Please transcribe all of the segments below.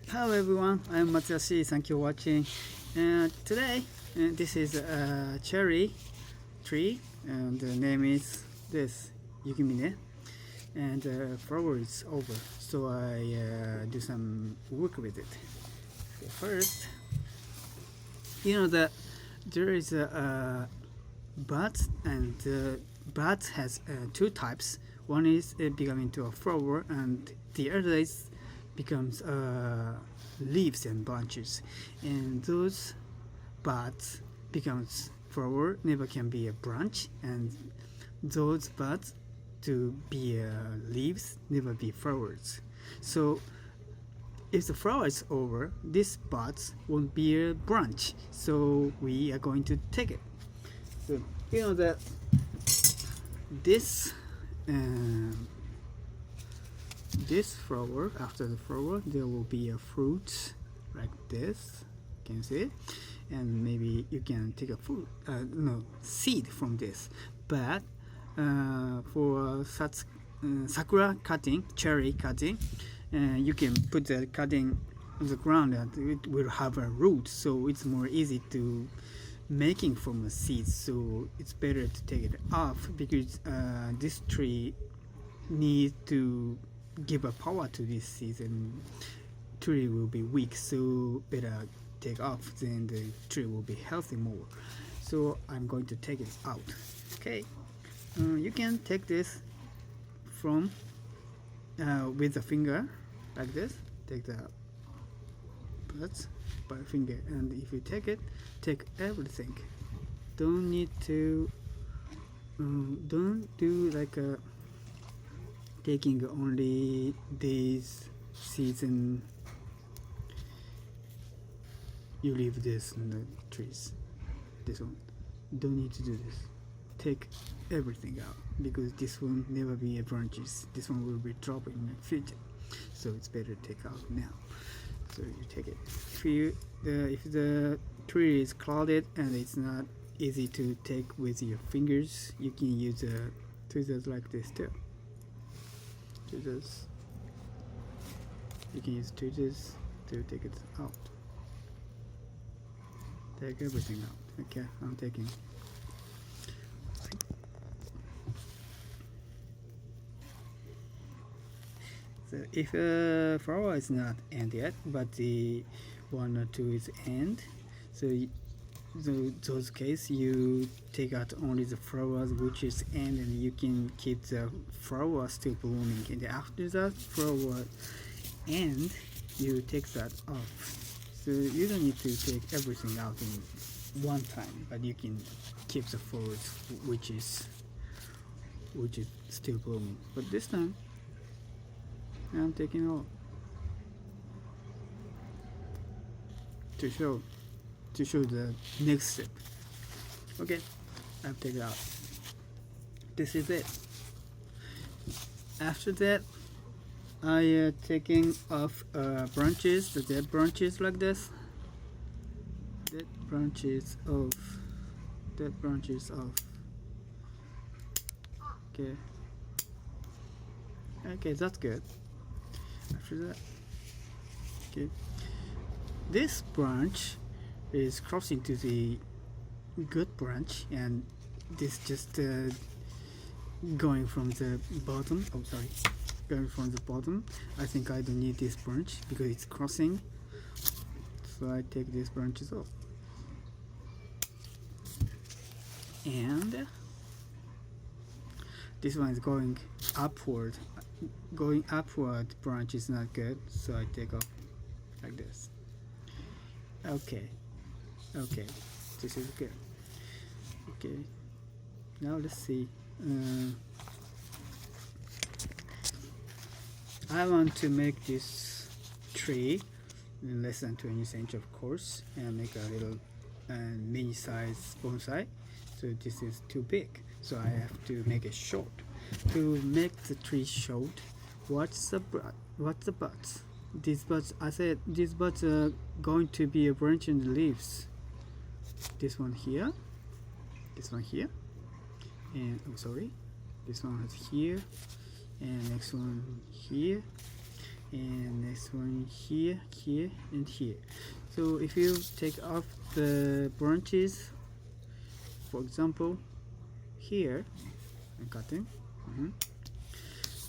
Hello everyone, I'm Matsuyoshi. Thank you for watching. Today, this is a cherry tree, and the name is this Yukimine, and flower is over. So I do some work with it. Okay, first, you know that there is a bud, and bud has two types. One is becoming to a flower, and the other is becomes leaves and branches, and those buds becomes flower never can be a branch, and those buds to be leaves never be flowers. So if the flower is over, this buds won't be a branch, so we are going to take it. So you know that this this flower, after the flower there will be a fruit like this, can you see it? And maybe you can take a fruit, seed from this. But for such sakura cutting, cherry cutting, you can put the cutting on the ground and it will have a root, so it's more easy to making from a seed. So it's better to take it off, because this tree needs to give a power to this seed, and tree will be weak, so better take off, then the tree will be healthy more. So I'm going to take it out. Okay, you can take this from with the finger like this, take the buds by finger, and if you take it, take everything. Don't need to don't do like a taking only these seeds and you leave this in the trees. This one, don't need to do this. Take everything out, because this one never be a branches. This one will be dropping in the future, so it's better to take out now. So you take it. If the tree is clouded and it's not easy to take with your fingers, you can use tweezers like this too. Tweezers. You can use tweezers to take it out. Take everything out. Okay, I'm taking. So if a flower is not end yet, but the one or two is end, so those case you take out only the flowers which is end, and you can keep the flower still blooming. And after that flower end, you take that off. So you don't need to take everything out in one time, but you can keep the flowers which is still blooming. But this time I'm taking all to show the next step. Okay, I've taken it out. This is it. After that, I taking off branches, the dead branches like this. Dead branches off. Dead branches off. Okay. Okay, that's good. After that, okay, this branch is crossing to the good branch, and this just going from the bottom. Oh, sorry, going from the bottom. I think I don't need this branch because it's crossing, so I take these branches off. And this one is going upward. Going upward branch is not good, so I take off like this. Okay, this is good. Okay, now let's see. I want to make this tree in less than 20 cm, of course, and make a little mini size bonsai. So this is too big, so I have to make it short. To make the tree short, what's the buds? These buds, I said these buds are going to be a branch in the leaves. This one here, and I'm sorry, this one is here, and next one here, and next one here, here, and here. So if you take off the branches, for example here, and cutting,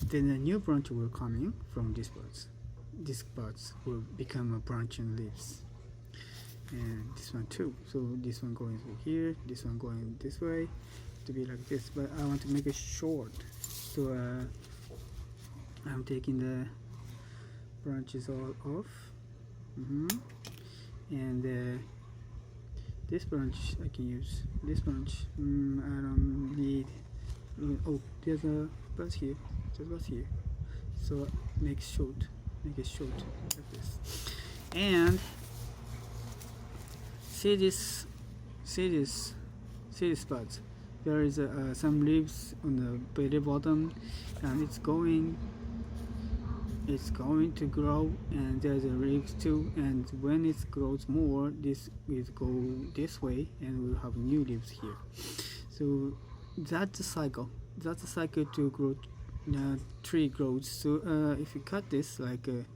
then a new branch will come in from these parts. These parts will become a branch and leaves, and this one too. So this one going here, this one going this way, to be like this. But I want to make it short, so I'm taking the branches all off, and this branch I can use. This branch I don't need. Oh, there's a buzz here. There's a buzz here. So make it short like this. And see this buds. There is some leaves on the very bottom, and it's going to grow, and there's a leaves too, and when it grows more, this will go this way and we'll have new leaves here. So that's the cycle to grow. Tree grows. So if you cut this, like if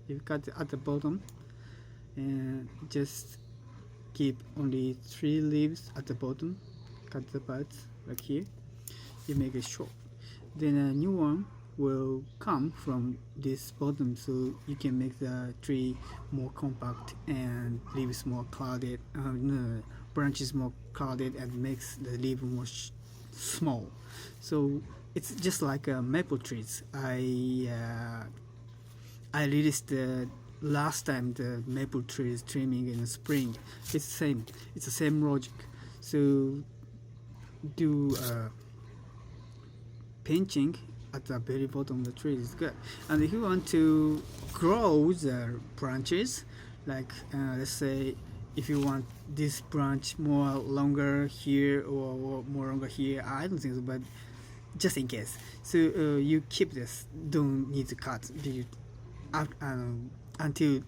you cut at the bottom and just keep only 3 leaves at the bottom, cut the buds like here, you make it short, then a new one will come from this bottom, so you can make the tree more compact and leaves more clouded, branches more clouded, and makes the leaf more small. So it's just like maple trees. I released the last time the maple trees trimming in the spring. It's the same logic. So do pinching at the very bottom of the tree is good. And if you want to grow the branches, like let's say if you want this branch more longer here or more longer here, I don't think so, but just in case. So you keep this, don't need to cut until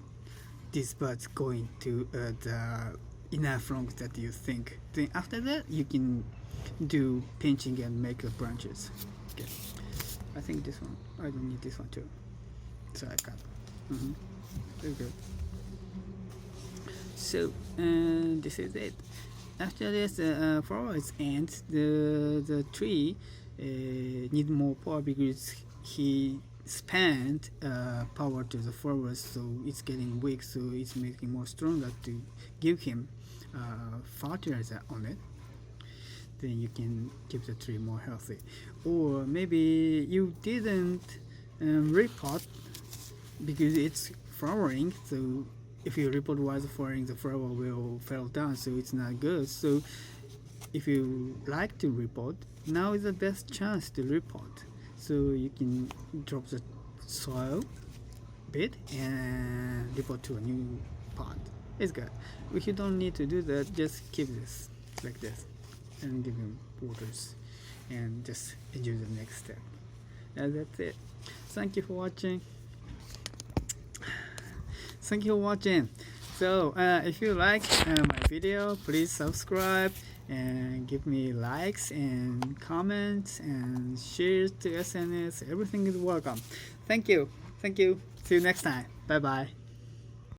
this buds going to the enough long that you think. Then after that you can do pinching and make the branches. Okay. I think this one, I don't need this one too, so I cut. Very good. So this is it. After this flower is end, the tree need more power because he spent power to the flowers, so it's getting weak, so it's making more stronger to give him fertilizer on it. Then you can keep the tree more healthy. Or maybe you didn't repot because it's flowering, so if you repot while it's flowering, the flower will fall down, so it's not good. So if you like to repot, now is the best chance to repot. So you can drop the soil bit and repot to a new pot. It's good. If you don't need to do that, just keep this like this and give him waters and just enjoy the next step. And that's it. Thank you for watching. So if you like my video, please subscribe and give me likes and comments and share to SNS. Everything is welcome. Thank you. See you next time. Bye bye.